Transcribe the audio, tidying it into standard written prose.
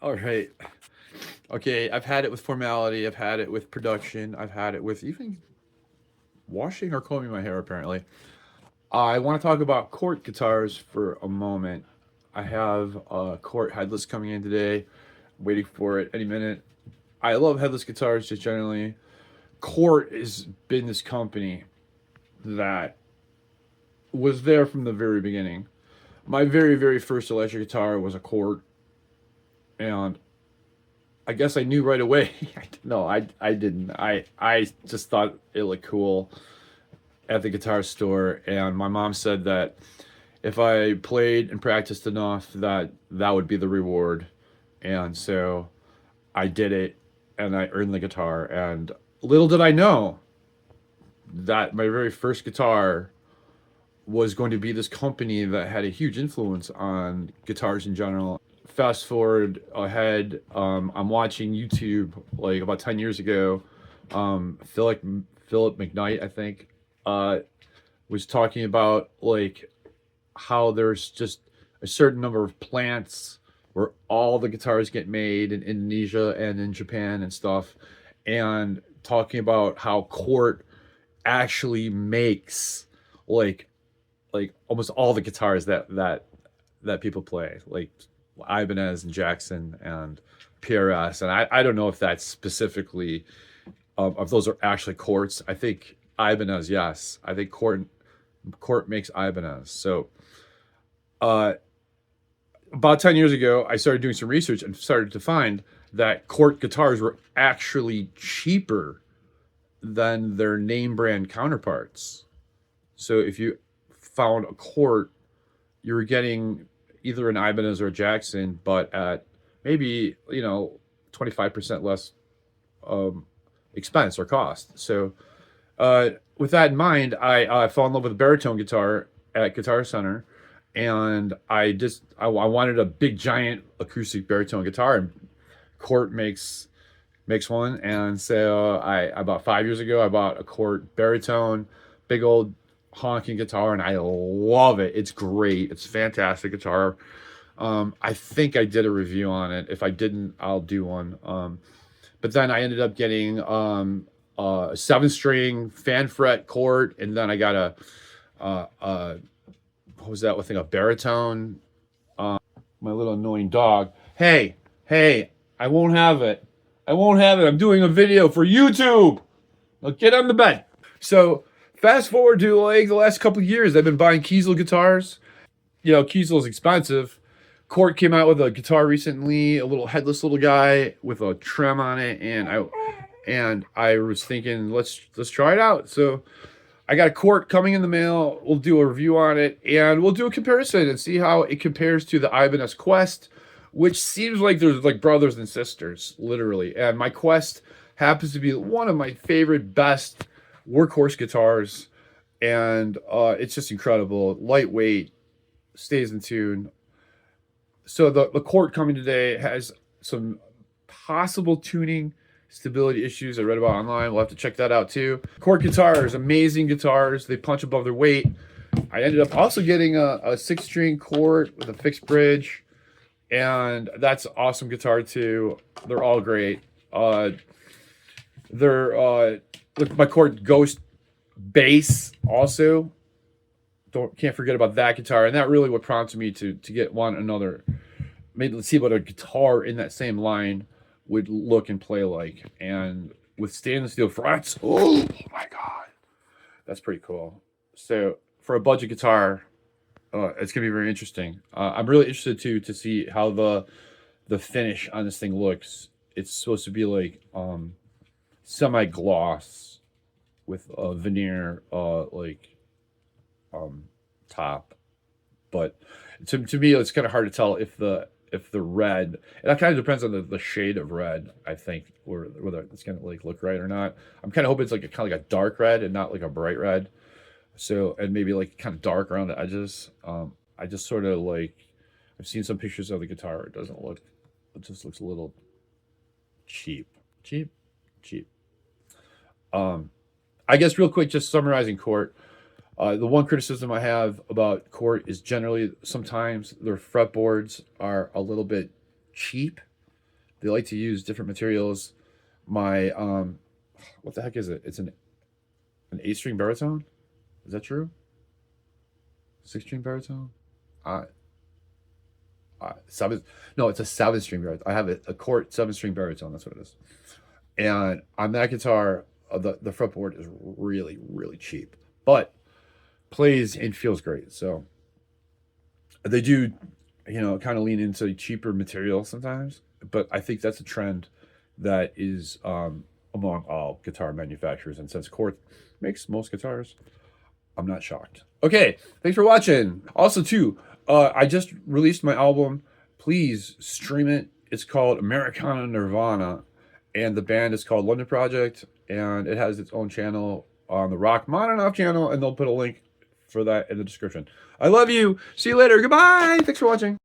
All right. Okay, I've had it with formality. I've had it with production. I've had it with even washing or combing my hair, apparently. I want to talk about Cort guitars for a moment. I have Cort headless coming in today. Waiting for it any minute. I love headless guitars just generally. Cort has been this company that was there from the very beginning. My very first electric guitar was a Cort, and I guess I knew right away. No, I didn't. I just thought it looked cool at the guitar store, and my mom said that if I played and practiced enough, that would be the reward, and so I did it, and I earned the guitar. And little did I know that my very first guitar was going to be this company that had a huge influence on guitars in general. Fast forward ahead, I'm watching YouTube like about 10 years ago. Philip McKnight, I think, uh, was talking about like how there's just a certain number of plants where all the guitars get made in Indonesia and in Japan and stuff, and talking about how Cort actually makes like almost all the guitars that people play, like Ibanez and Jackson and PRS. And I don't know if that's specifically if those are actually Corts. I think Ibanez, yes. I think Cort makes Ibanez. So uh, about 10 years ago, I started doing some research and started to find that Cort guitars were actually cheaper than their name brand counterparts. So if you found a Cort, you were getting either an Ibanez or a Jackson, but at maybe 25% less um, expense or cost. So with that in mind, I fell in love with a baritone guitar at Guitar Center, and I wanted a big giant acoustic baritone guitar, and Cort makes one, and so I about 5 years ago I bought a Cort baritone, big old honking guitar, and I love it. It's great. It's a fantastic guitar. I think I did a review on it. If I didn't, I'll do one. But then I ended up getting a seven string fan fret Cort, and then I got a what was that thing? A baritone. My little annoying dog. Hey, hey, I won't have it. I won't have it. I'm doing a video for YouTube. Now get on the bed. So fast forward to like the last couple of years, I've been buying Kiesel guitars. Kiesel's expensive. Cort came out with a guitar recently, a little headless little guy with a trim on it, and I was thinking let's try it out. So I got a Cort coming in the mail. We'll do a review on it, and we'll do a comparison and see how it compares to the Ibanez Quest, which seems like there's like brothers and sisters, literally. And my Quest happens to be one of my favorite, best workhorse guitars, and it's just incredible. Lightweight, stays in tune. So the Cort coming today has some possible tuning stability issues I read about online. We'll have to check that out too. Cort guitars, amazing guitars. They punch above their weight. I ended up also getting a six string Cort with a fixed bridge, and that's an awesome guitar too. They're all great. They're look, my Cort Ghost bass also. Can't forget about that guitar, and that really what prompted me to get one another. Maybe let's see what a guitar in that same line would look and play like, and with stainless steel frets. Oh my god, that's pretty cool. So for a budget guitar, it's gonna be very interesting. I'm really interested to see how the finish on this thing looks. It's supposed to be like semi gloss with a veneer um, top, but to me it's kind of hard to tell if the red, and that kind of depends on the shade of red, I think, or whether it's gonna like look right or not. I'm kind of hoping it's like a kind of like a dark red and not like a bright red. So, and maybe like kind of dark around the edges. I just sort of like, I've seen some pictures of the guitar. It doesn't look, it just looks a little cheap, cheap, cheap. um I guess real quick, just summarizing Cort. The one criticism I have about Cort is generally sometimes their fretboards are a little bit cheap. They like to use different materials. My what the heck is it? It's an 8-string baritone. Is that true? 6-string baritone. Uh, seven. No, it's a 7-string baritone. I have a Cort 7-string baritone. That's what it is. And on that guitar, the fretboard is really, really cheap, but plays and feels great. So they do, kind of lean into cheaper material sometimes. But I think that's a trend that is among all guitar manufacturers. And since Cort makes most guitars, I'm not shocked. Okay, thanks for watching. Also, too, I just released my album. Please stream it. It's called Americana Nirvana, and the band is called London Project, and it has its own channel on the Rock Modern Off channel, and they'll put a link for that in the description. I love you. See you later. Goodbye. Thanks for watching.